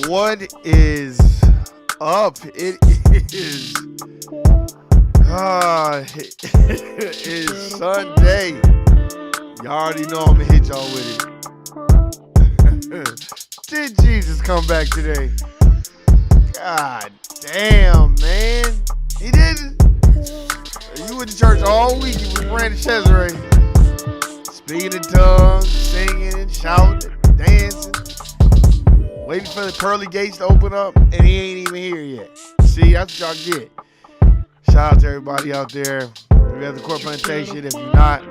What is up? It is Sunday. Y'all already know I'm gonna hit y'all with it. Did Jesus come back today? God damn, man. He didn't. You went to church all week. You was praying to Cesare, speaking in tongues, singing, shouting, dancing, waiting for the pearly gates to open up, and he ain't even here yet. See, that's what y'all get. Shout out to everybody out there. We have the Court Plantation. If you're not,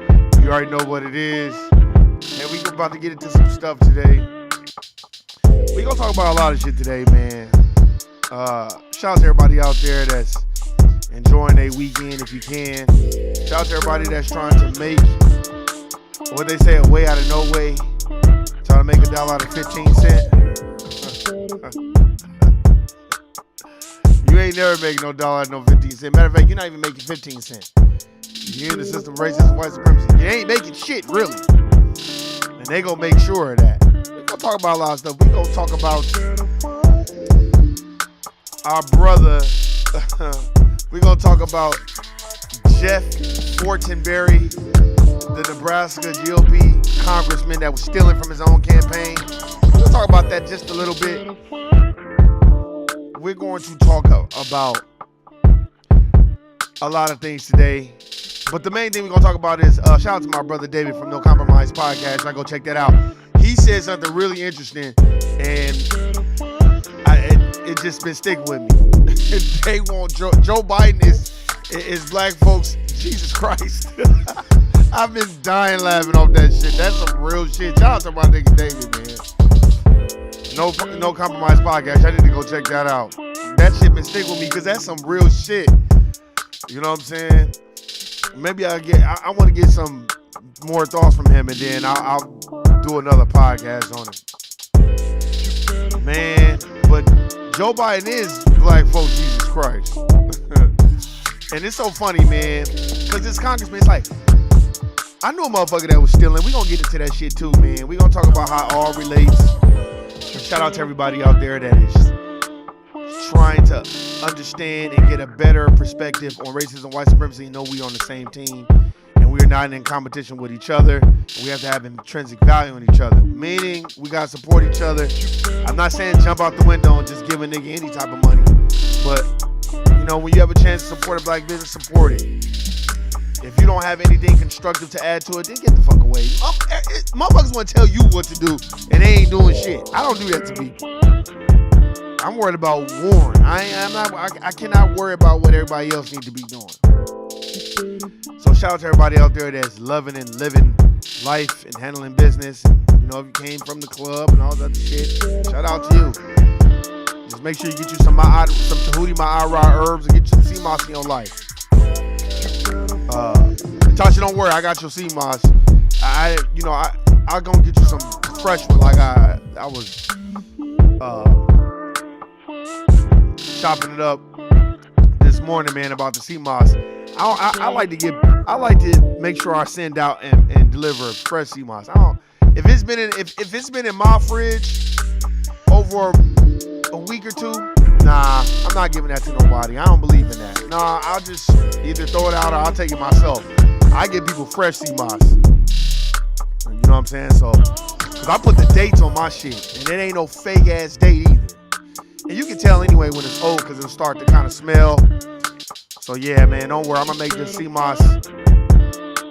you already know what it is. And we about to get into some stuff today. We gonna talk about a lot of shit today, man. Shout out to everybody out there that's enjoying their weekend if you can. Shout out to everybody that's trying to make what they say a way out of no way. Trying to make $1 out of 15 cents. You ain't never making no dollar out of no 15 cents. Matter of fact, you're not even making 15 cents. You in the system of racism, white supremacy. You ain't making shit, really. And they gonna make sure of that. We gonna talk about a lot of stuff. We gonna talk about our brother. We gonna talk about Jeff Fortenberry, the Nebraska GOP congressman that was stealing from his own campaign. We're gonna talk about that just a little bit. We're going to talk about a lot of things today. But the main thing we're going to talk about is, shout out to my brother David from No Compromise Podcast. I go check that out. He said something really interesting, and it just been sticking with me. They want Joe Biden is black folks Jesus Christ. I've been dying laughing off that shit. That's some real shit. Shout out to my nigga David, man. No Compromise Podcast. I need to go check that out. That shit been sticking with me because that's some real shit. You know what I'm saying? Maybe I want to get some more thoughts from him, and then I'll do another podcast on it. Man, but Joe Biden is black folks Jesus Christ. And it's so funny, man, because this congressman, it's like, I knew a motherfucker that was stealing. We gonna get into that shit too, man. We gonna talk about how it all relates. And shout out to everybody out there that is trying to understand and get a better perspective on racism, white supremacy, and know we on the same team. And we're not in competition with each other. We have to have intrinsic value in each other. Meaning, we gotta support each other. I'm not saying jump out the window and just give a nigga any type of money. But, you know, when you have a chance to support a black business, support it. If you don't have anything constructive to add to it, then get the fuck away. Motherfuckers want to tell you what to do, and they ain't doing shit. I don't do that to people. I'm worried about Warren. I cannot worry about what everybody else needs to be doing. So shout out to everybody out there that's loving and living life and handling business. You know, if you came from the club and all that shit, shout out to you. Just make sure you get you some Tahuti Ma'ara herbs and get you some sea moss in your life. Tasha, don't worry, I got your sea moss. I'll go get you some fresh one like I was chopping it up this morning, man, about the sea moss. I like to make sure I send out and deliver fresh sea moss. If it's been in my fridge over a week or two, nah, I'm not giving that to nobody. I don't believe in that. Nah, I'll just either throw it out or I'll take it myself. I give people fresh sea moss. You know what I'm saying? So, cause I put the dates on my shit, and it ain't no fake ass date either. And you can tell anyway when it's old, cause it'll start to kind of smell. So yeah, man, don't worry. I'm gonna make this sea moss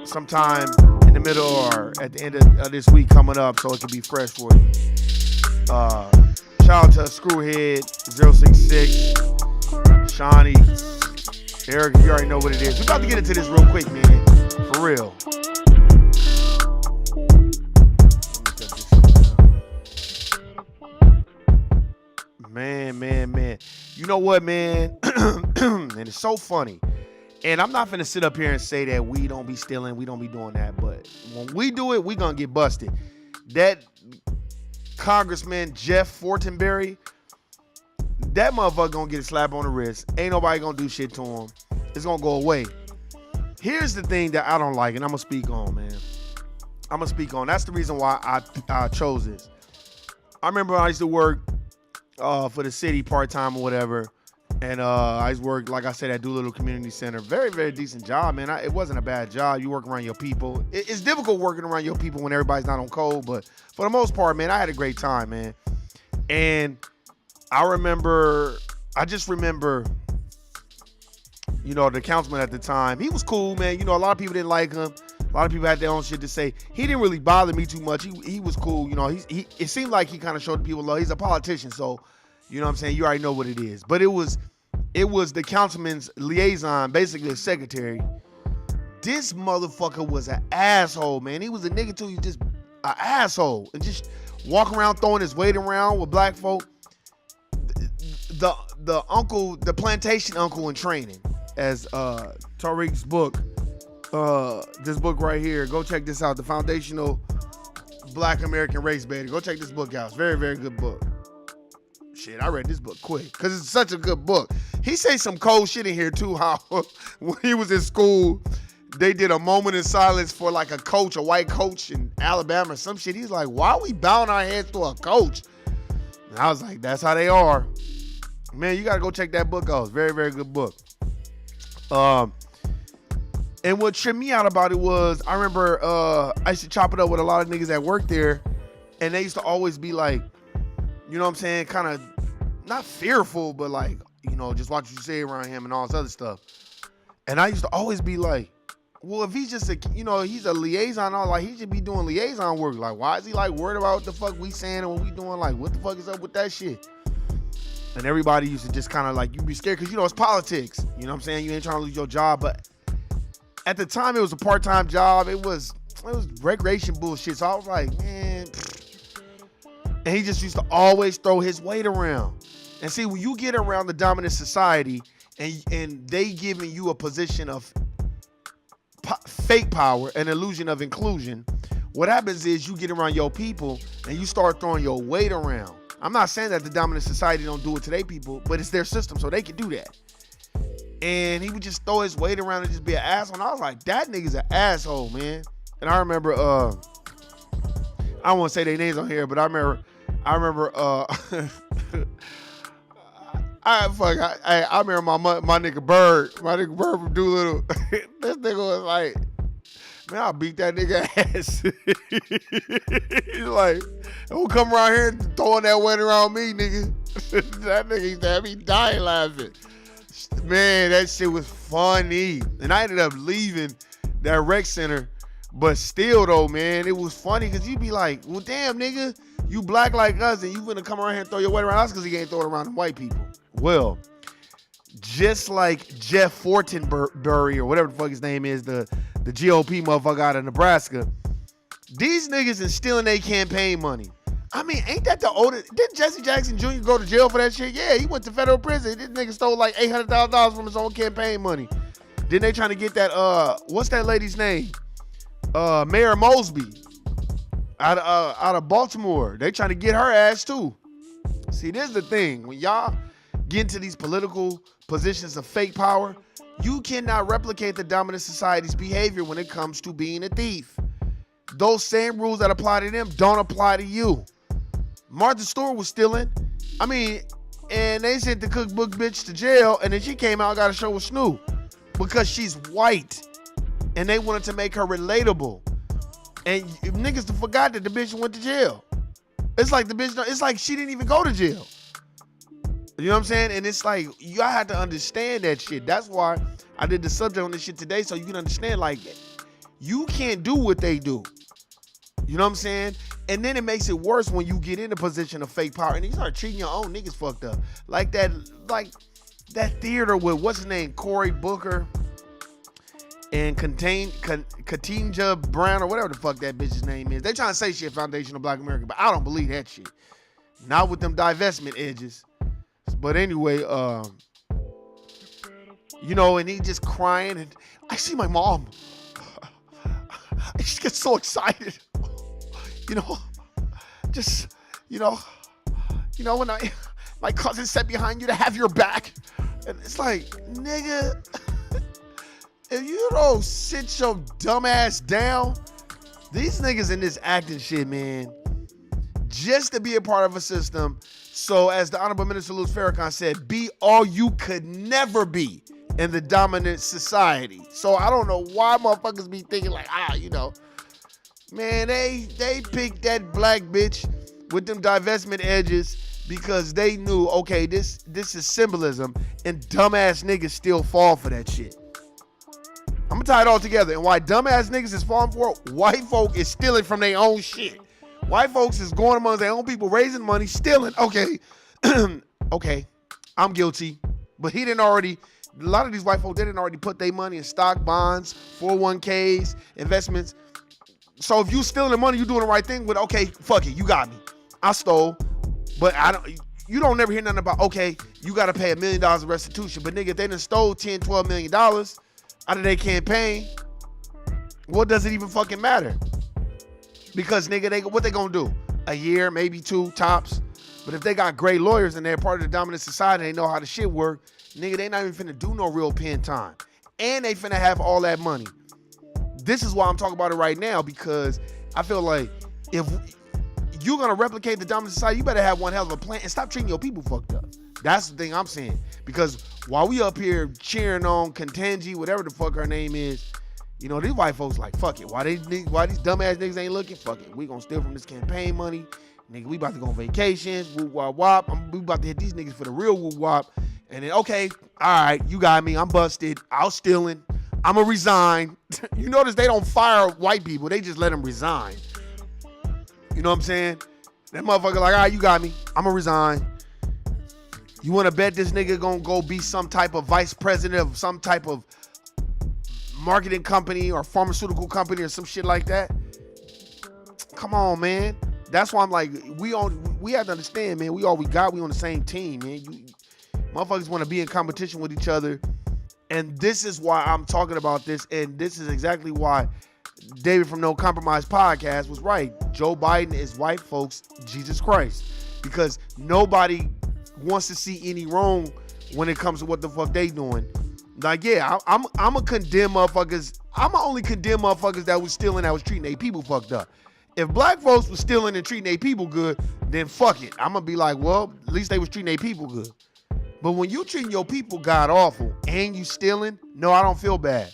sometime in the middle or at the end of this week coming up, so it can be fresh for you. Shout out to Screwhead 066, Shawnee, Eric. You already know what it is. We about to get into this real quick, man. For real. Man. You know what, man? And it's so funny. And I'm not finna sit up here and say that we don't be stealing, we don't be doing that. But when we do it, we gonna get busted. That Congressman Jeff Fortenberry, that motherfucker gonna get a slap on the wrist. Ain't nobody gonna do shit to him. It's gonna go away. Here's the thing that I don't like, and I'm gonna speak on, man. That's the reason why I chose this. I remember I used to work for the city part-time or whatever. And I used to work, like I said, at Doolittle Community Center. Very, very decent job, man. It wasn't a bad job. You work around your people. It's difficult working around your people when everybody's not on code. But for the most part, man, I had a great time, man. And I just remember, you know, the councilman at the time. He was cool, man. You know, a lot of people didn't like him. A lot of people had their own shit to say. He didn't really bother me too much. He was cool. You know, it seemed like he kind of showed the people love. He's a politician, so, you know what I'm saying? You already know what it is. But it was the councilman's liaison, basically a secretary. This motherfucker was an asshole, man. He was a nigga too. He just an asshole. And just walk around throwing his weight around with black folk. The uncle, the plantation uncle in training, as Tariq's book, this book right here. Go check this out. The Foundational Black American Race Beta. Go check this book out. It's a very, very good book. Shit, I read this book quick because it's such a good book. He says some cold shit in here too, how when he was in school, they did a moment in silence for like a white coach in Alabama or some shit. He's like, why are we bowing our heads to a coach? And I was like, that's how they are. Man, you got to go check that book out. It's a very, very good book. And what tripped me out about it was, I remember I used to chop it up with a lot of niggas that worked there, and they used to always be like, you know what I'm saying, kind of not fearful, but like, you know, just watch what you say around him and all this other stuff. And I used to always be like, well, if he's just he's a liaison, like he should be doing liaison work. Like, why is he like worried about what the fuck we saying and what we doing? Like, what the fuck is up with that shit? And everybody used to just kind of like, you be scared because, you know, it's politics. You know what I'm saying? You ain't trying to lose your job. But at the time, it was a part-time job. It was recreation bullshit. So I was like, man. And he just used to always throw his weight around. And see, when you get around the dominant society and they giving you a position of fake power, an illusion of inclusion, what happens is you get around your people and you start throwing your weight around. I'm not saying that the dominant society don't do it to their people, but it's their system, so they can do that. And he would just throw his weight around and just be an asshole. And I was like, that nigga's an asshole, man. And I remember, I don't want to say their names on here, but I remember, I remember my nigga Bird from Doolittle. This nigga was like, man, I'll beat that nigga ass. He's like, don't come around here throwing that weight around me, nigga. That nigga used to have me dying laughing. Man, that shit was funny. And I ended up leaving that rec center. But still, though, man, it was funny because you'd be like, well, damn, nigga, you black like us and you finna come around here and throw your weight around us because he ain't throwing it around the white people. Well, just like Jeff Fortenberry or whatever the fuck his name is, the GOP motherfucker out of Nebraska, these niggas instilling their campaign money. I mean, ain't that the oldest? Didn't Jesse Jackson Jr. go to jail for that shit? Yeah, he went to federal prison. This nigga stole like $800,000 from his own campaign money. Then they trying to get that, what's that lady's name? Mayor Mosby out of Baltimore. They trying to get her ass too. See, this is the thing. When y'all get into these political positions of fake power, you cannot replicate the dominant society's behavior when it comes to being a thief. Those same rules that apply to them don't apply to you. Martha Stewart was stealing. I mean, and they sent the cookbook bitch to jail, and then she came out and got a show with Snoop because she's white, and they wanted to make her relatable. And niggas forgot that the bitch went to jail. It's like the bitch, it's like she didn't even go to jail. You know what I'm saying? And it's like, you have to understand that shit. That's why I did the subject on this shit today, so you can understand, like, you can't do what they do. You know what I'm saying? And then it makes it worse when you get in a position of fake power and you start treating your own niggas fucked up. Like that theater with, what's his name, Cory Booker and Katinja Brown or whatever the fuck that bitch's name is. They trying to say shit Foundation of Black America, but I don't believe that shit. Not with them divestment edges. But anyway, you know, and he just crying, and I see my mom. I just get so excited. You know, just, you know, when my cousin sat behind you to have your back. And it's like, nigga, if you don't sit your dumb ass down, these niggas in this acting shit, man, just to be a part of a system. So as the Honorable Minister Louis Farrakhan said, be all you could never be in the dominant society. So I don't know why motherfuckers be thinking like, you know, man, they picked that black bitch with them divestment edges because they knew, okay, this is symbolism, and dumbass niggas still fall for that shit. I'm gonna tie it all together. And why dumbass niggas is falling for it, white folk is stealing from their own shit. White folks is going among their own people, raising money, stealing. Okay, okay, I'm guilty. But he didn't already, a lot of these white folks, they didn't already put their money in stock, bonds, 401ks, investments. So if you stealing the money, you doing the right thing with, okay, fuck it, you got me. I stole, but you don't never hear nothing about, okay, you got to pay $1 million of restitution. But nigga, if they done stole $10, $12 million out of their campaign, what does it even fucking matter? Because nigga, what they gonna do? A year, maybe 2 tops. But if they got great lawyers and they're part of the dominant society, they know how the shit work, nigga, they not even finna do no real pen time. And they finna have all that money. This is why I'm talking about it right now, because I feel like if you're gonna replicate the dominant society, you better have one hell of a plan and stop treating your people fucked up. That's the thing I'm saying. Because while we up here cheering on Ketanji, whatever the fuck her name is, you know, these white folks like, fuck it. Why these dumbass niggas ain't looking? Fuck it. We gonna steal from this campaign money. Nigga, we about to go on vacations. Woo wop wop. We about to hit these niggas for the real woo wop. And then, okay, all right, you got me. I'm busted. I was stealing. I'ma resign. You notice they don't fire white people. They just let them resign. You know what I'm saying? That motherfucker like, all right, you got me. I'ma resign. You wanna bet this nigga gonna go be some type of vice president of some type of marketing company or pharmaceutical company or some shit like that? Come on, man. That's why I'm like, we have to understand, man. We on the same team, man. Motherfuckers want to be in competition with each other, and this is why I'm talking about this, and this is exactly why David from No Compromise Podcast was right. Joe Biden is white folks' Jesus Christ, because nobody wants to see any wrong when it comes to what the fuck they doing. Like, yeah, I'm gonna condemn motherfuckers. I'm gonna only condemn motherfuckers that was stealing, that was treating their people fucked up. If black folks was stealing and treating their people good, then fuck it. I'm gonna be like, well, at least they was treating their people good. But when you treating your people god awful and you stealing, no, I don't feel bad.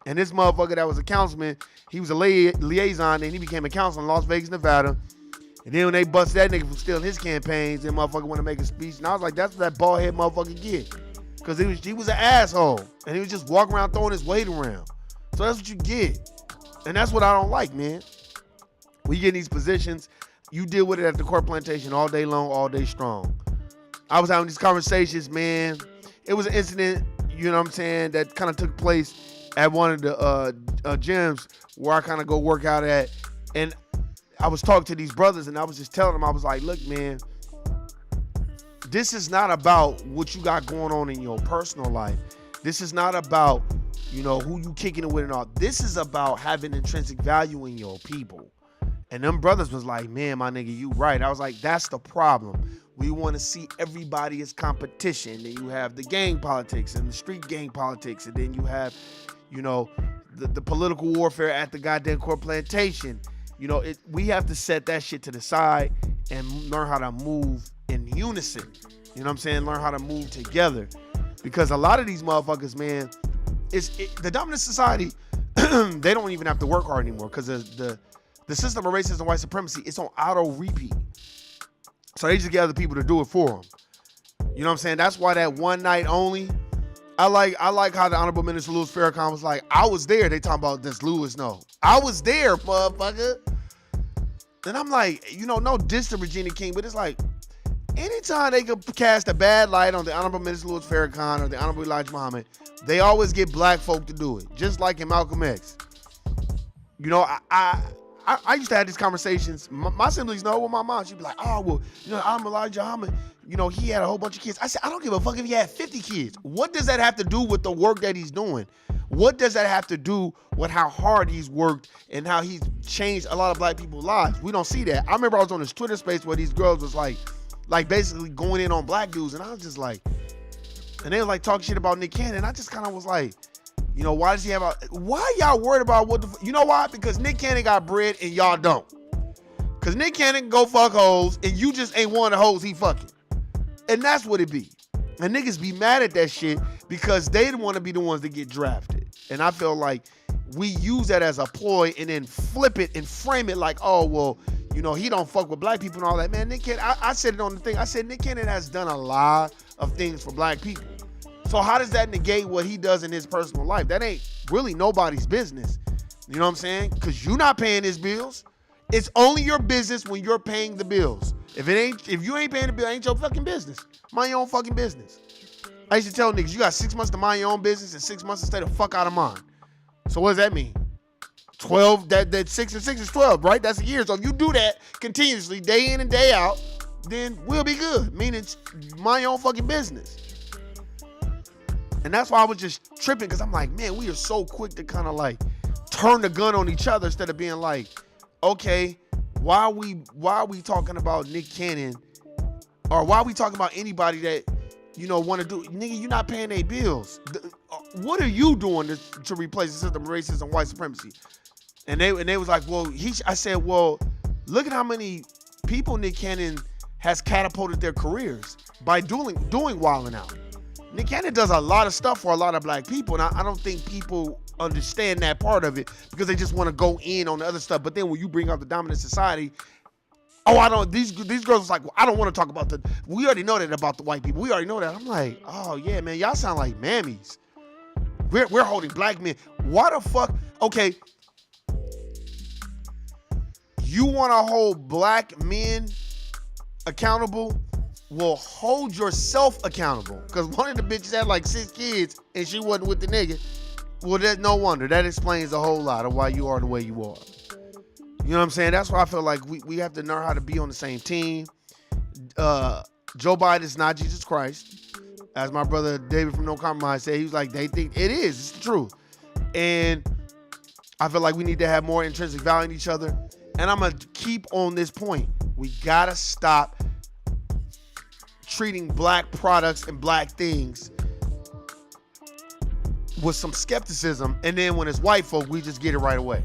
And this motherfucker that was a councilman, he was a liaison, and he became a councilman in Las Vegas, Nevada. And then when they busted that nigga for stealing his campaigns, that motherfucker want to make a speech. And I was like, that's what that bald head motherfucker get. Because he was an asshole. And he was just walking around throwing his weight around. So that's what you get. And that's what I don't like, man. We get in these positions, you deal with it at the court plantation all day long, all day strong. I was having these conversations, man. It was an incident, you know what I'm saying, that kind of took place at one of the gyms where I kind of go work out at. And I was talking to these brothers, and I was just telling them, I was like, look, man, this is not about what you got going on in your personal life. This is not about, you know, who you kicking it with and all. This is about having intrinsic value in your people. And them brothers was like, man, my nigga, you right. I was like, that's the problem. We want to see everybody as competition. Then you have the gang politics and the street gang politics. And then you have, the political warfare at the goddamn court plantation. We have to set that shit to the side and learn how to move in unison. You know what I'm saying? Learn how to move together. Because a lot of these motherfuckers, man, the dominant society, they don't even have to work hard anymore because the system of racism and white supremacy, it's on auto repeat. So they just get other people to do it for them. You know what I'm saying? That's why that one night only, I like how the Honorable Minister Louis Farrakhan was like, I was there. They talking about this Louis, no. I was there, motherfucker. And I'm like, no diss to Regina King, but it's like, anytime they could cast a bad light on the Honorable Minister Louis Farrakhan or the Honorable Elijah Muhammad, they always get black folk to do it, just like in Malcolm X. I used to have these conversations. My siblings know with my mom. She'd be like, oh, well, I'm Elijah Muhammad. He had a whole bunch of kids. I said, I don't give a fuck if he had 50 kids. What does that have to do with the work that he's doing? What does that have to do with how hard he's worked and how he's changed a lot of black people's lives? We don't see that. I remember I was on this Twitter space where these girls was like basically going in on black dudes. And I was just like, and they were like talking shit about Nick Cannon. I just kind of was like, why does he have why y'all worried about why? Because Nick Cannon got bread and y'all don't. Because Nick Cannon can go fuck hoes and you just ain't one of the hoes he fucking. And that's what it be. And niggas be mad at that shit because they didn't want to be the ones that get drafted. And I feel like we use that as a ploy and then flip it and frame it like, oh, well, he don't fuck with black people and all that. Man, Nick Cannon, I said it on the thing. I said Nick Cannon has done a lot of things for black people. So how does that negate what he does in his personal life? That ain't really nobody's business. You know what I'm saying? Because you're not paying his bills. It's only your business when you're paying the bills. If you ain't paying the bill, it ain't your fucking business. Mind your own fucking business. I used to tell niggas, you got 6 months to mind your own business and 6 months to stay the fuck out of mine. So what does that mean? 12, that 6 and 6 is 12, right? That's a year. So if you do that continuously, day in and day out, then we'll be good. Meaning, mind your own fucking business. And that's why I was just tripping, because I'm like, man, we are so quick to kind of like turn the gun on each other instead of being like, okay, why are we talking about Nick Cannon, or why are we talking about anybody that want to do, nigga, you're not paying their bills. What are you doing to replace the system of racism and white supremacy? And they was like, well, I said, well, look at how many people Nick Cannon has catapulted their careers by doing Wildin' Out. Nick Cannon does a lot of stuff for a lot of black people, and I don't think people understand that part of it because they just want to go in on the other stuff. But then when you bring up the dominant society, these girls was like, well, I don't want to talk about we already know that about the white people. We already know that. I'm like, oh yeah, man, y'all sound like mammies. We're holding black men. Why the fuck? Okay, you want to hold black men accountable? Well, hold yourself accountable. Because one of the bitches had like 6 kids and she wasn't with the nigga. Well, there's no wonder. That explains a whole lot of why you are the way you are. You know what I'm saying? That's why I feel like we have to learn how to be on the same team. Joe Biden is not Jesus Christ. As my brother David from No Compromise said, he was like, they think it is. It's the truth. And I feel like we need to have more intrinsic value in each other. And I'm going to keep on this point. We got to stop treating black products and black things with some skepticism, and then when it's white folk, we just get it right away.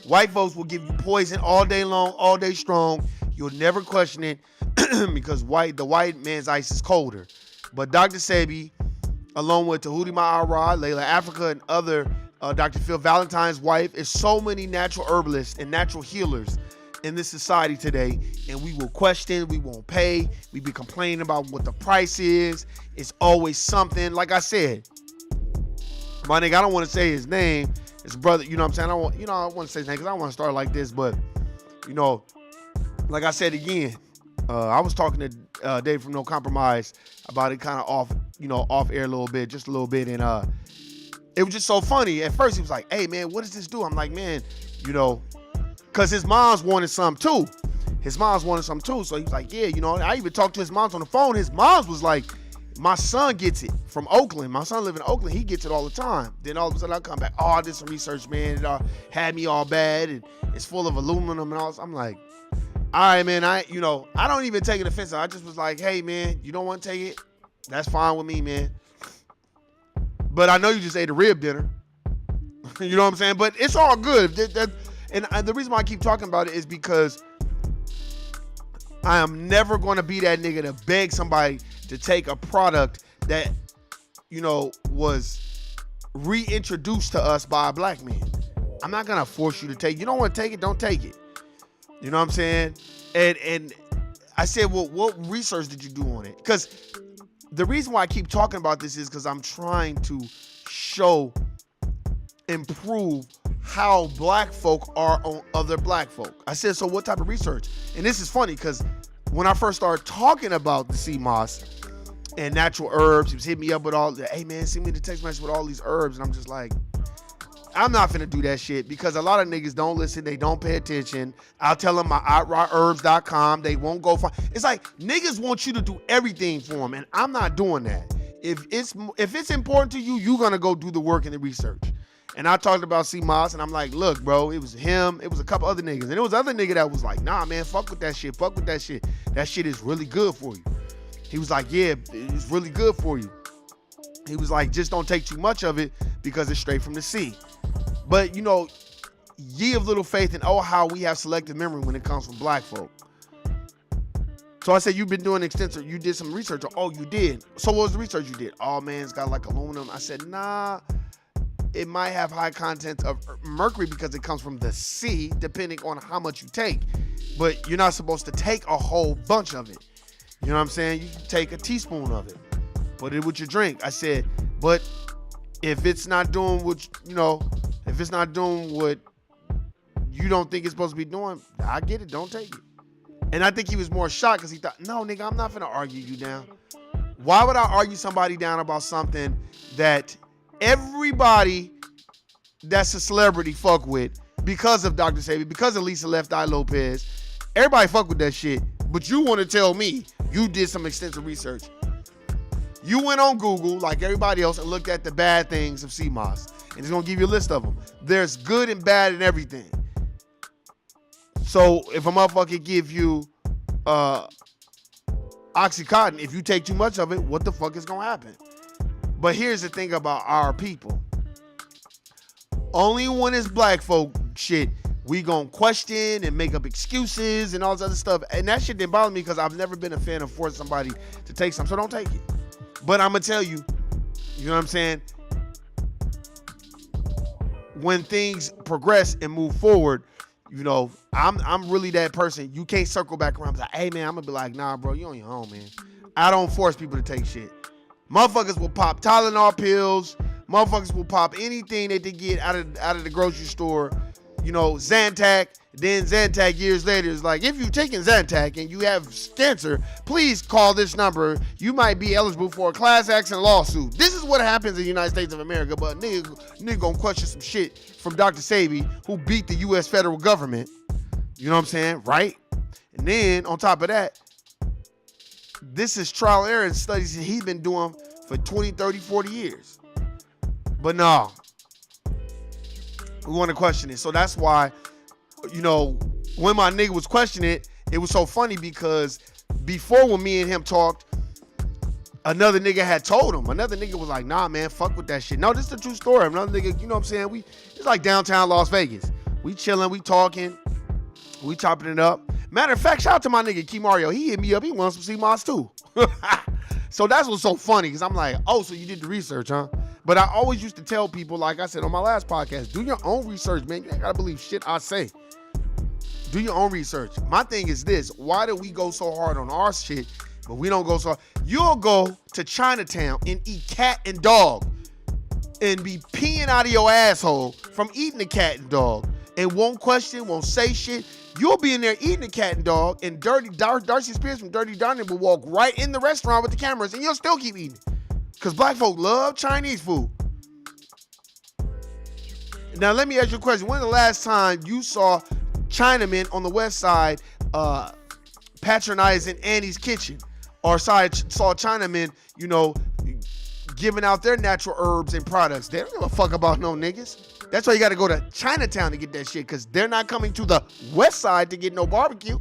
White folks will give you poison all day long, all day strong. You'll never question it because the white man's ice is colder. But Dr. Sebi, along with Tahuti Ma'ara, Layla Africa, and other Dr. Phil Valentine's wife, is so many natural herbalists and natural healers in this society today, and we will question, we won't pay, we be complaining about what the price is. It's always something. Like I said, my nigga, I don't want to say his name, his brother, you know what I'm saying? I want to say his name because I don't want to start like this, but like I said again, I was talking to Dave from No Compromise about it kind of off air a little bit, just a little bit, and it was just so funny. At first he was like, hey man, what does this do? I'm like, man, because his mom's wanted some too. So he was like, yeah, I even talked to his moms on the phone. His moms was like, my son gets it from Oakland. My son live in Oakland. He gets it all the time. Then all of a sudden I come back. Oh, I did some research, man. It had me all bad. And it's full of aluminum and all this. I'm like, All right, man. I don't even take it offensive. I just was like, hey, man, you don't want to take it? That's fine with me, man. But I know you just ate a rib dinner. You know what I'm saying? But it's all good. And the reason why I keep talking about it is because I am never going to be that nigga to beg somebody to take a product that, was reintroduced to us by a black man. I'm not going to force you to take it. You don't want to take it, don't take it. You know what I'm saying? And I said, well, what research did you do on it? Because the reason why I keep talking about this is because I'm trying to improve how black folk are on other black folk. I said, so what type of research? And this is funny because when I first started talking about the sea moss and natural herbs, he was hitting me up with hey man, send me the text message with all these herbs. And I'm just like, I'm not finna do that shit because a lot of niggas don't listen. They don't pay attention. I'll tell them my outrightherbs.com. They won't go find. It's like niggas want you to do everything for them. And I'm not doing that. If it's important to you, you're going to go do the work and the research. And I talked about C. Moss and I'm like, look, bro, it was him. It was a couple other niggas. And it was other nigga that was like, nah, man, fuck with that shit. Fuck with that shit. That shit is really good for you. He was like, yeah, it's really good for you. He was like, just don't take too much of it because it's straight from the sea. But, ye of little faith and oh, how we have selective memory when it comes from black folk. So I said, you've been doing you did some research. Oh, you did. So what was the research you did? Oh, man, it's got like aluminum. I said, nah, it might have high content of mercury because it comes from the sea, depending on how much you take. But you're not supposed to take a whole bunch of it. You know what I'm saying? You can take a teaspoon of it, put it with your drink. I said, but if it's not doing what, if it's not doing what you don't think it's supposed to be doing, I get it. Don't take it. And I think he was more shocked because he thought, no, nigga, I'm not finna argue you down. Why would I argue somebody down about something that everybody that's a celebrity fuck with because of Dr. Sebi, because of Lisa Left Eye Lopez? Everybody fuck with that shit. But you want to tell me you did some extensive research. You went on Google like everybody else and looked at the bad things of sea moss. And it's going to give you a list of them. There's good and bad in everything. So if a motherfucker give you Oxycontin, if you take too much of it, what the fuck is going to happen? But here's the thing about our people. Only when it's black folk shit, we gonna question and make up excuses and all this other stuff. And that shit didn't bother me because I've never been a fan of forcing somebody to take something. So don't take it. But I'm gonna tell you, you know what I'm saying? When things progress and move forward, I'm really that person. You can't circle back around and be like, hey man, I'm gonna be like, nah, bro, you on your own, man. I don't force people to take shit. Motherfuckers will pop Tylenol pills. Motherfuckers will pop anything that they get out of the grocery store. Zantac. Then Zantac years later is like, if you've taken Zantac and you have cancer, please call this number. You might be eligible for a class action lawsuit. This is what happens in the United States of America. But nigga gonna question some shit from Dr. Sebi, who beat the U.S. federal government. You know what I'm saying? Right? And then on top of that, this is trial and error and studies that he's been doing for 20, 30, 40 years. But no, we want to question it. So that's why, when my nigga was questioning it, it was so funny because before when me and him talked, another nigga had told him. Another nigga was like, nah, man, fuck with that shit. No, this is the true story. Another nigga, you know what I'm saying? It's like downtown Las Vegas. We chilling, we talking, we chopping it up. Matter of fact, shout out to my nigga Key Mario. He hit me up. He wants some CMOS too. So that's what's so funny because I'm like, oh, so you did the research, huh? But I always used to tell people, like I said on my last podcast, do your own research, man. You ain't gotta believe shit I say. Do your own research. My thing is this. Why do we go so hard on our shit, but we don't go so hard? You'll go to Chinatown and eat cat and dog and be peeing out of your asshole from eating the cat and dog and won't question, won't say shit. You'll be in there eating the cat and dog, and Darcy Spears from Dirty Dining will walk right in the restaurant with the cameras, and you'll still keep eating. Because black folk love Chinese food. Now, let me ask you a question. When the last time you saw Chinamen on the west side patronizing Annie's Kitchen? Or saw Chinamen, giving out their natural herbs and products? They don't give a fuck about no niggas. That's why you got to go to Chinatown to get that shit, because they're not coming to the west side to get no barbecue.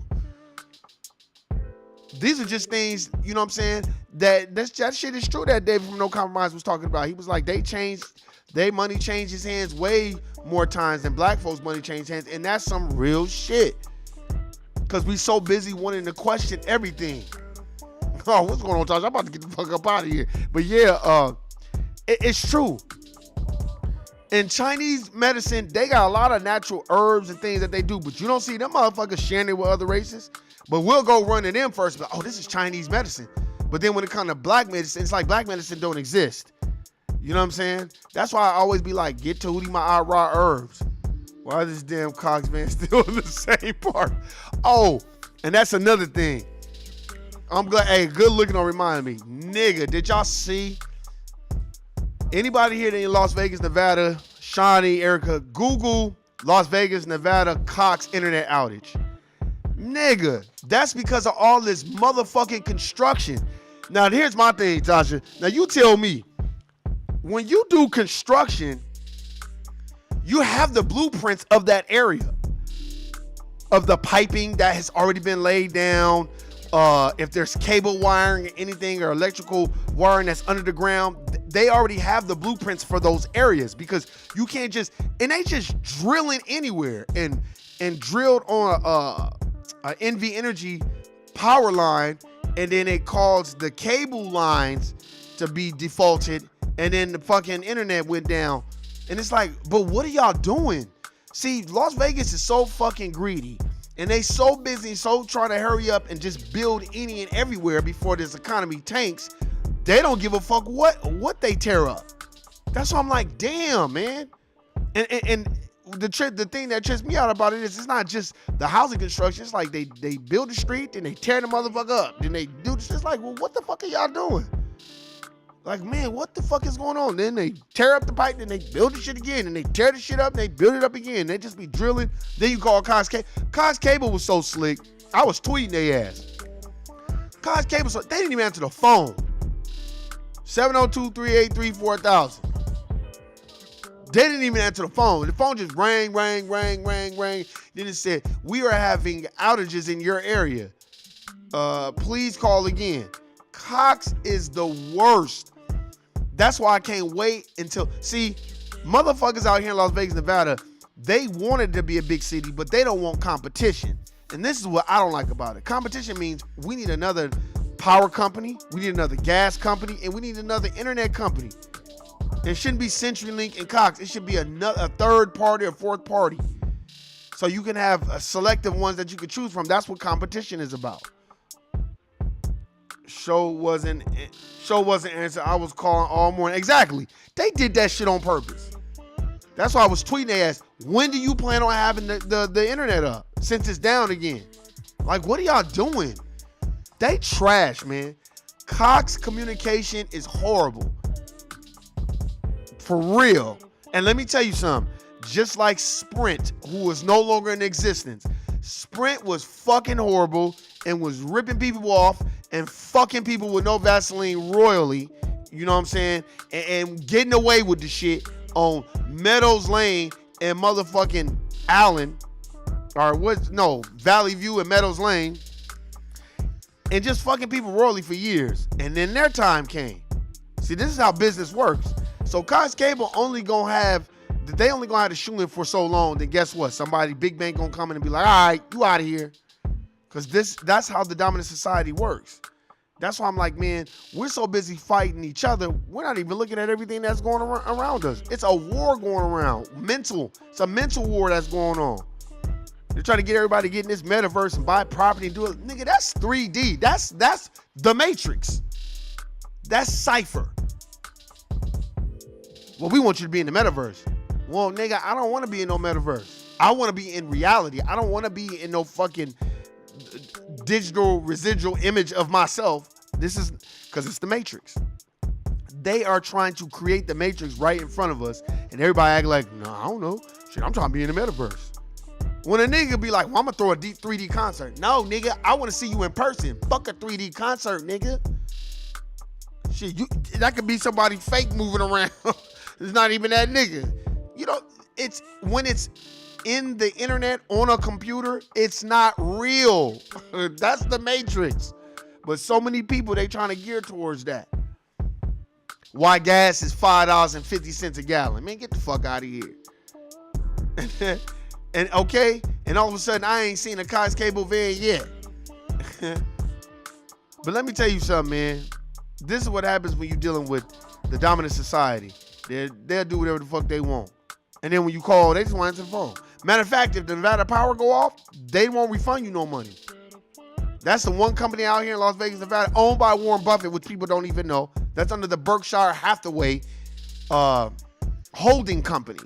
These are just things, you know what I'm saying, that shit is true that David from No Compromise was talking about. He was like, they money changes hands way more times than black folks' money change hands, and that's some real shit. Because we so busy wanting to question everything. Oh, what's going on, Tasha? I'm about to get the fuck up out of here. But yeah, it's true. In Chinese medicine, they got a lot of natural herbs and things that they do, but you don't see them motherfuckers sharing it with other races. But we'll go run to them first. But, oh, this is Chinese medicine. But then when it comes to black medicine, it's like black medicine don't exist. You know what I'm saying? That's why I always be like, get to Hootie My raw herbs. Why is this damn Cox man still in the same part? Oh, and that's another thing. I'm glad. Hey, good looking on reminding me. Nigga, did y'all see? Anybody here in Las Vegas, Nevada, Shawnee, Erica, Google Las Vegas, Nevada, Cox internet outage. Nigga, that's because of all this motherfucking construction. Now, here's my thing, Tasha. Now, you tell me, when you do construction, you have the blueprints of that area, of the piping that has already been laid down. If there's cable wiring or anything or electrical wiring that's under the ground, they already have the blueprints for those areas, because you can't just, and they just drilling anywhere and drilled on a NV Energy power line, and then it caused the cable lines to be defaulted, and then the fucking internet went down. And it's like, but what are y'all doing? See, Las Vegas is so fucking greedy, and they so busy, so trying to hurry up and just build any and everywhere before this economy tanks. They don't give a fuck what they tear up. That's why I'm like, damn, man. And the thing that trips me out about it is, it's not just the housing construction. It's like they build the street, then they tear the motherfucker up, then they do this. It's like, well, what the fuck are y'all doing? Like, man, what the fuck is going on? Then they tear up the pipe, then they build the shit again, and they tear the shit up, and they build it up again. They just be drilling. Then you call Cox Cable. Cox Cable was so slick. I was tweeting their ass. Cox Cable, they didn't even answer the phone. 702-383-4000. They didn't even answer the phone. The phone just rang. Then it said, we are having outages in your area. Please call again. Cox is the worst. That's why I can't wait until, see, motherfuckers out here in Las Vegas, Nevada, they want it to be a big city, but they don't want competition. And this is what I don't like about it. Competition means we need another power company, we need another gas company, and we need another internet company. It shouldn't be CenturyLink and Cox. It should be a third party or fourth party. So you can have selective ones that you can choose from. That's what competition is about. Show wasn't answered. I was calling all morning. Exactly. They did that shit on purpose. That's why I was tweeting their ass. When do you plan on having the internet up since it's down again? Like, what are y'all doing? They trash, man. Cox communication is horrible. For real. And let me tell you something. Just like Sprint, who is no longer in existence. Sprint was fucking horrible and was ripping people off and fucking people with no Vaseline royally, you know what I'm saying? And getting away with the shit on Meadows Lane and motherfucking Allen, Valley View and Meadows Lane, and just fucking people royally for years. And then their time came. See, this is how business works. So Cox Cable only gonna have to shoot in for so long, then guess what? Somebody, big bank gonna come in and be like, all right, you out of here. Because that's how the dominant society works. That's why I'm like, man, we're so busy fighting each other, we're not even looking at everything that's going around us. It's a war going around. It's a mental war that's going on. They're trying to get everybody to get in this metaverse and buy property and do it. Nigga, that's 3D. That's the Matrix. That's Cypher. Well, we want you to be in the metaverse. Well, nigga, I don't want to be in no metaverse. I want to be in reality. I don't want to be in no fucking digital residual image of myself. This is because it's the Matrix. They are trying to create the Matrix right in front of us, and everybody act like, no, I don't know. Shit, I'm trying to be in the metaverse. When a nigga be like, well, I'm gonna throw a 3D concert. No, nigga, I want to see you in person. Fuck a 3D concert, nigga. Shit, that could be somebody fake moving around. It's not even that nigga. You know, it's when it's in the internet on a computer, it's not real. That's the Matrix. But so many people, they trying to gear towards that. Why gas is $5.50 a gallon. Man, get the fuck out of here. And okay, and all of a sudden, I ain't seen a Cox Cable van yet. But let me tell you something, man. This is what happens when you're dealing with the dominant society. They'll do whatever the fuck they want. And then when you call, they just want to answer the phone. Matter of fact, if the Nevada power go off, they won't refund you no money. That's the one company out here in Las Vegas, Nevada, owned by Warren Buffett, which people don't even know. That's under the Berkshire Hathaway holding company.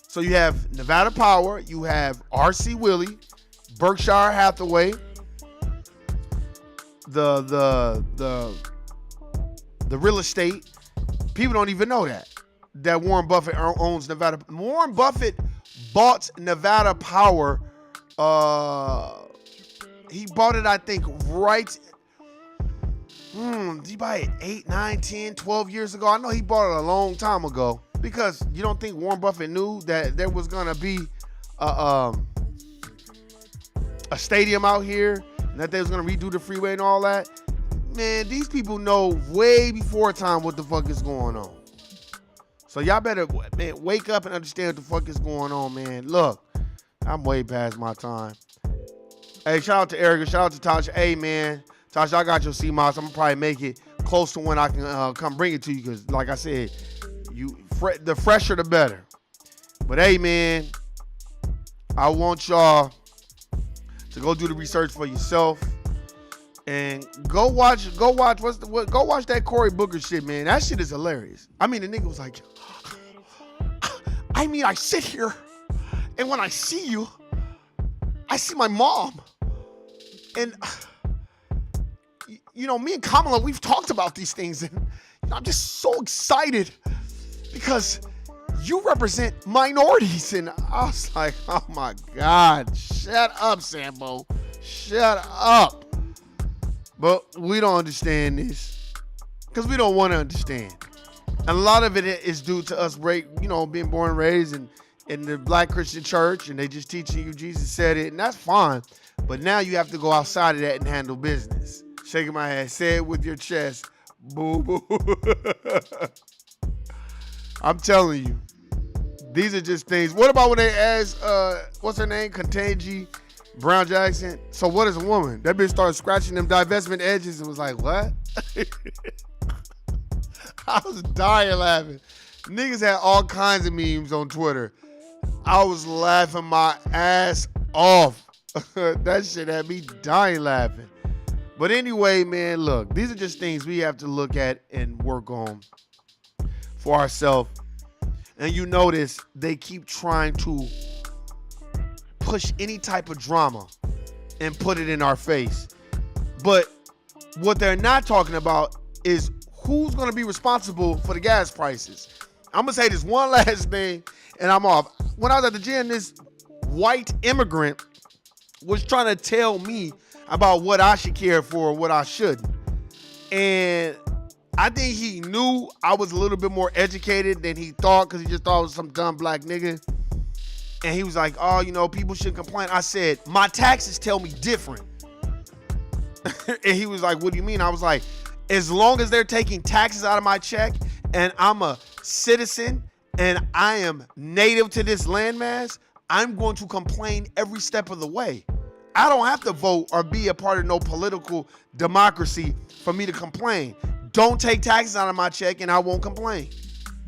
So you have Nevada Power, you have R.C. Willey, Berkshire Hathaway, the real estate. People don't even know that Warren Buffett owns Nevada. Warren Buffett bought Nevada Power. He bought it, I think, right. Did he buy it 8, 9, 10, 12 years ago? I know he bought it a long time ago. Because you don't think Warren Buffett knew that there was gonna be a stadium out here and that they was gonna redo the freeway and all that? Man, these people know way before time what the fuck is going on. So y'all better, man, wake up and understand what the fuck is going on, man. Look, I'm way past my time. Hey, shout out to Erica, shout out to Tasha. Hey, man, Tasha, I got your CMOS. I'm gonna probably make it close to when I can come bring it to you, because like I said, the fresher the better. But hey, man, I want y'all to go do the research for yourself and go watch that Cory Booker shit, man. That shit is hilarious. I mean, the nigga was like, I sit here and when I see you, I see my mom. And you know, me and Kamala, we've talked about these things, and I'm just so excited because you represent minorities. And I was like, oh my God, shut up, Sambo. Shut up. But we don't understand this because we don't want to understand. And a lot of it is due to us, being born and raised in the Black Christian church, and they just teaching you Jesus said it, and that's fine. But now you have to go outside of that and handle business. Shaking my head, say it with your chest. Boo boo. I'm telling you, these are just things. What about when they asked, what's her name? Ketanji Brown Jackson. So what is a woman? That bitch started scratching them divestment edges and was like, what? I was dying laughing. Niggas had all kinds of memes on Twitter. I was laughing my ass off. That shit had me dying laughing. But anyway, man, look, these are just things we have to look at and work on for ourselves. And you notice they keep trying to push any type of drama and put it in our face. But what they're not talking about is who's going to be responsible for the gas prices. I'm going to say this one last thing and I'm off. When I was at the gym, this white immigrant was trying to tell me about what I should care for or what I shouldn't. And I think he knew I was a little bit more educated than he thought, because he just thought I was some dumb black nigga. And he was like, oh, people should complain. I said, my taxes tell me different. And he was like, what do you mean? I was like, as long as they're taking taxes out of my check and I'm a citizen and I am native to this landmass, I'm going to complain every step of the way. I don't have to vote or be a part of no political democracy for me to complain. Don't take taxes out of my check and I won't complain.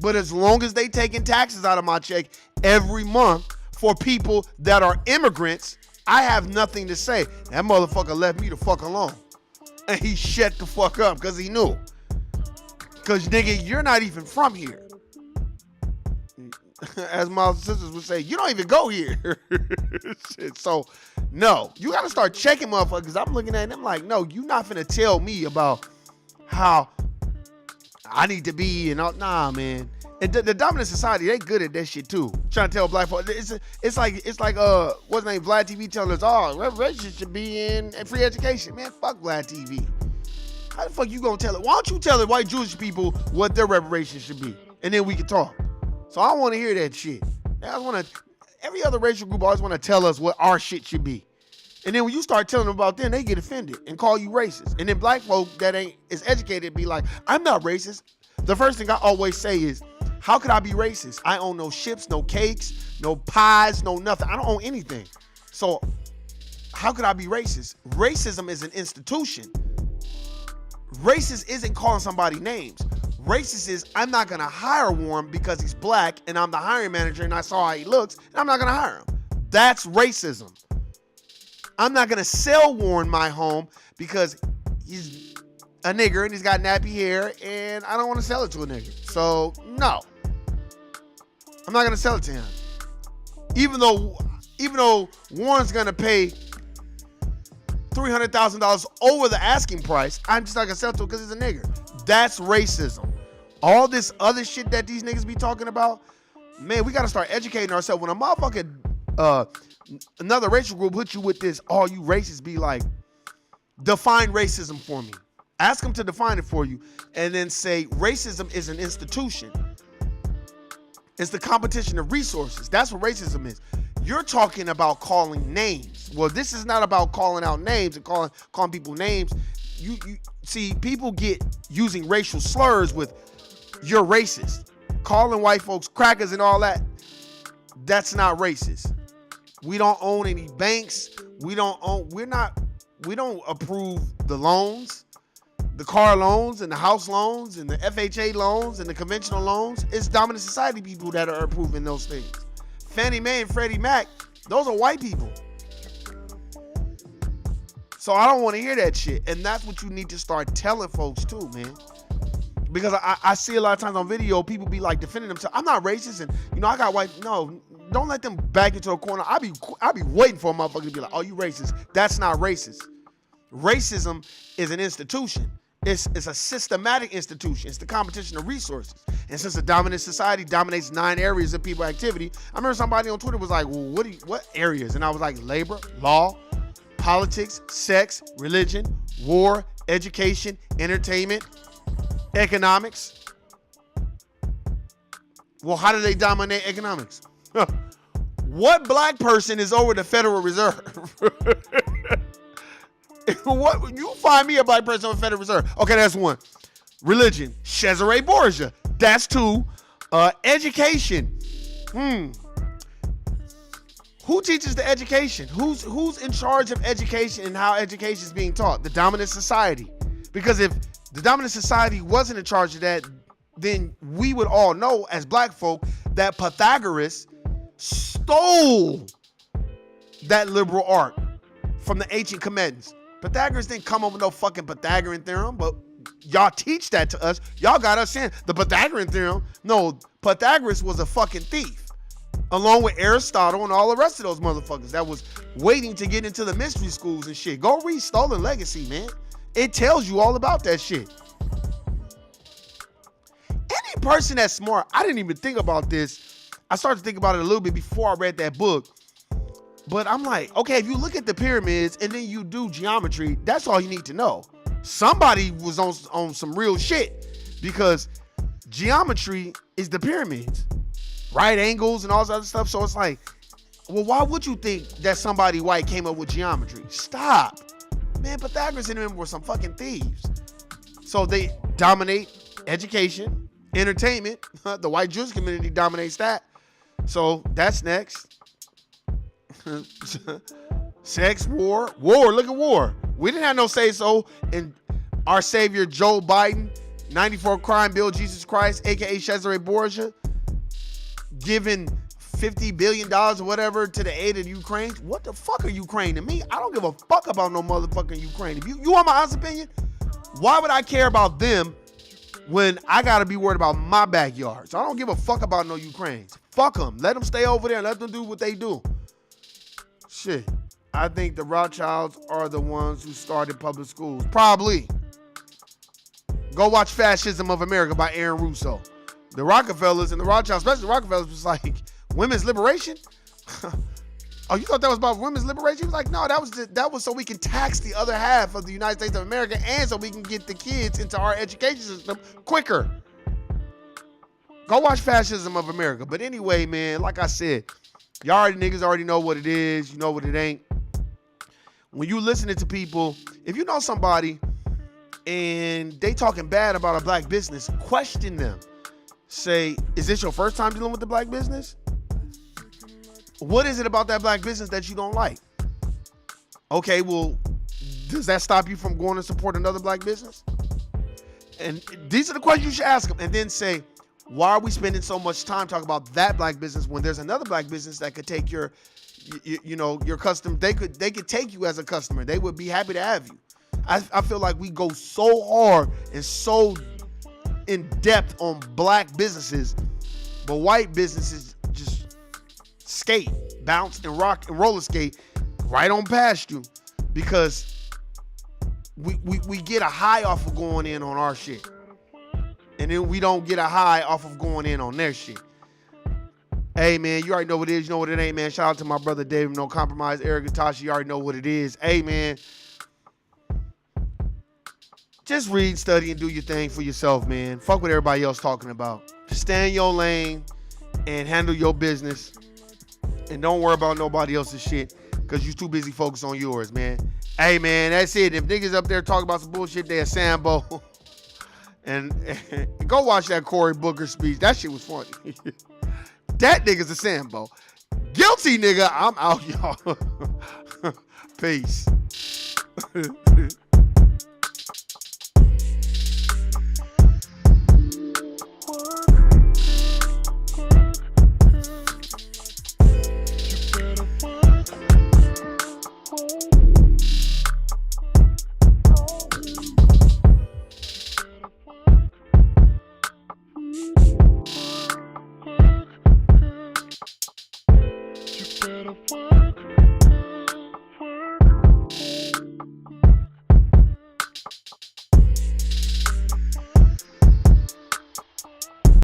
But as long as they taking taxes out of my check every month for people that are immigrants, I have nothing to say. That motherfucker left me the fuck alone. And he shut the fuck up because he knew. Because, nigga, you're not even from here. As my sisters would say, you don't even go here. Shit, so, no. You got to start checking motherfuckers. I'm looking at them like, no, you're not finna tell me about how I need to be and all. Nah, man. And the dominant society, they good at that shit too. Trying to tell black folks, it's like what's his name, Vlad TV telling us, oh, reparations should be in free education. Man, fuck Vlad TV. How the fuck you gonna tell it? Why don't you tell the white Jewish people what their reparations should be, and then we can talk. So I want to hear that shit. Every other racial group always want to tell us what our shit should be, And then when you start telling them about them, they get offended and call you racist. And then black folk that ain't is educated be like, I'm not racist. The first thing I always say is, how could I be racist? I own no ships, no cakes, no pies, no nothing. I don't own anything. So how could I be racist? Racism is an institution. Racist isn't calling somebody names. Racist is, I'm not going to hire Warren because he's black and I'm the hiring manager and I saw how he looks and I'm not going to hire him. That's racism. I'm not going to sell Warren my home because he's a nigger and he's got nappy hair and I don't want to sell it to a nigger. So, no. I'm not going to sell it to him. Even though Warren's going to pay $300,000 over the asking price, I'm just not going to sell it to him because he's a nigger. That's racism. All this other shit that these niggas be talking about, man, we got to start educating ourselves. When a motherfucker, another racial group hit you with this, all you racists, be like, define racism for me. Ask them to define it for you. And then say, racism is an institution. It's the competition of resources. That's what racism is. You're talking about calling names. Well, this is not about calling out names and calling people names. You see, people get using racial slurs with you're racist. Calling white folks crackers and all that. That's not racist. We don't own any banks. We don't approve the loans, the car loans and the house loans and the FHA loans and the conventional loans. It's dominant society people that are approving those things. Fannie Mae and Freddie Mac, those are white people. So I don't want to hear that shit. And that's what you need to start telling folks too, man. Because I see a lot of times on video, people be like defending themselves. I'm not racist and, I got white. No, don't let them back into a corner. I be waiting for a motherfucker to be like, oh, you racist. That's not racist. Racism is an institution. It's a systematic institution. It's the competition of resources. And since a dominant society dominates 9 areas of people activity, I remember somebody on Twitter was like, well, what areas? And I was like, labor, law, politics, sex, religion, war, education, entertainment, economics. Well, how do they dominate economics? What black person is over the Federal Reserve? What you find me a black person on the Federal Reserve? Okay, that's one. Religion, Cesare Borgia. That's 2. Education. Who teaches the education? Who's in charge of education and how education is being taught? The dominant society. Because if the dominant society wasn't in charge of that, then we would all know as black folk that Pythagoras stole that liberal art from the ancient Comedians. Pythagoras didn't come up with no fucking Pythagorean theorem, but y'all teach that to us. Y'all got us saying the Pythagorean theorem. No, Pythagoras was a fucking thief, along with Aristotle and all the rest of those motherfuckers that was waiting to get into the mystery schools and shit. Go read Stolen Legacy, man. It tells you all about that shit. Any person that's smart, I didn't even think about this. I started to think about it a little bit before I read that book. But I'm like, okay, if you look at the pyramids and then you do geometry, that's all you need to know. Somebody was on some real shit, because geometry is the pyramids, right angles and all this other stuff. So it's like, well, why would you think that somebody white came up with geometry? Stop. Man, Pythagoras and them were some fucking thieves. So they dominate education, entertainment. The white Jewish community dominates that. So that's next. Sex, war. Look at war. We didn't have no say so in our savior Joe Biden, 94 crime bill, Jesus Christ, aka Cesare Borgia, giving $50 billion or whatever to the aid of Ukraine. What the fuck are Ukraine to me? I don't give a fuck about no motherfucking Ukraine. If you want my honest opinion, why would I care about them when I gotta be worried about my backyard? So I don't give a fuck about no Ukraines. Fuck them. Let them stay over there and let them do what they do. Shit. I think the Rothschilds are the ones who started public schools. Probably. Go watch Fascism of America by Aaron Russo. The Rockefellers and the Rothschilds, especially the Rockefellers, was like, women's liberation? Oh, you thought that was about women's liberation? He was like, no, that was so we can tax the other half of the United States of America and so we can get the kids into our education system quicker. Go watch Fascism of America. But anyway, man, like I said, y'all niggas already know what it is. You know what it ain't. when you listening to people, if you know somebody and they talking bad about a black business, question them. Say, is this your first time dealing with the black business? What is it about that black business that you don't like? Okay, well, does that stop you from going to support another black business? And these are the questions you should ask them. And then say, why are we spending so much time talking about that black business when there's another black business that could take your custom? They could take you as a customer. They would be happy to have you. I feel like we go so hard and so in depth on black businesses, but white businesses just skate, bounce, and rock and roller skate right on past you because we get a high off of going in on our shit. And then we don't get a high off of going in on their shit. Hey, man, you already know what it is. You know what it ain't, man. Shout out to my brother David, No Compromise, Eric Gatashi. You already know what it is. Hey, man. Just read, study, and do your thing for yourself, man. Fuck what everybody else talking about. Just stay in your lane and handle your business. And don't worry about nobody else's shit because you too busy focused on yours, man. Hey, man, that's it. If niggas up there talking about some bullshit, they're Sambo. And go watch that Cory Booker speech. That shit was funny. That nigga's a Sambo. Guilty nigga, I'm out, y'all. Peace. Better work.